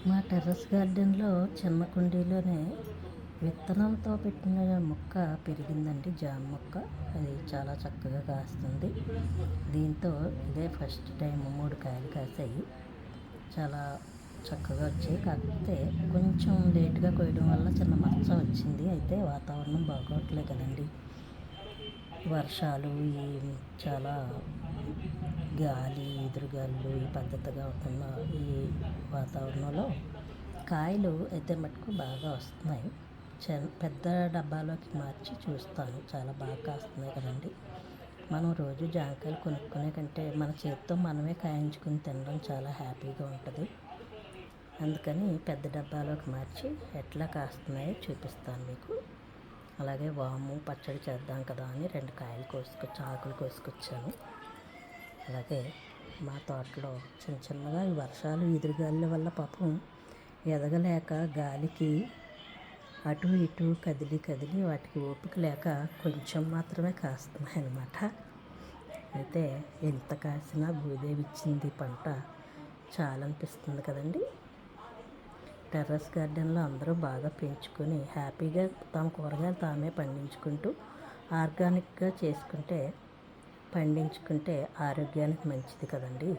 మా టెర్రస్ గార్డెన్లో చిన్న కుండీలోనే విత్తనంతో పెట్టిన మొక్క పెరిగిందండి, జామ మొక్క. అది చాలా చక్కగా కాస్తుంది. దీంతో ఇదే ఫస్ట్ టైం 3 కాయలు కాసాయి. చాలా చక్కగా వచ్చాయి. కాకపోతే కొంచెం లేట్గా కోయడం వల్ల చిన్న మచ్చ వచ్చింది. అయితే వాతావరణం బాగోట్లే కదండి, వర్షాలు చాలా గాలి ఎదురుగాలు ఈ పద్ధతిగా ఉన్న ఈ వాతావరణంలో కాయలు అయితే మటుకు బాగా వస్తున్నాయి. పెద్ద డబ్బాలోకి మార్చి చూస్తాను, చాలా బాగా కాస్తున్నాయి కదండి. మనం రోజు జాంకాయలు కొనుక్కునే కంటే మన చేతితో మనమే కాయించుకుని తినడం చాలా హ్యాపీగా ఉంటుంది. అందుకని పెద్ద డబ్బాలోకి మార్చి ఎట్లా కాస్తున్నాయో చూపిస్తాను మీకు. అలాగే వాము పచ్చడి చేద్దాం కదా అని 2 కాయలు ఆకులు కోసుకొచ్చాను. అలాగే మా తోటలో చిన్న చిన్నగా ఈ వర్షాలు ఎదురుగాలి వల్ల పాపం ఎదగలేక గాలికి అటు ఇటు కదిలి కదిలి వాటికి ఓపిక లేక కొంచెం మాత్రమే కాస్తున్నాయి అన్నమాట. అయితే ఎంత కాసినా భూదేవి ఇచ్చింది పంట చాలా అనిపిస్తుంది కదండి. టెర్రస్ గార్డెన్లో అందరూ బాగా పెంచుకొని హ్యాపీగా తమ కూరగాయలు తామే పండించుకుంటూ ఆర్గానిక్గా పండించుకుంటే ఆరోగ్యానికి మంచిది కదండి.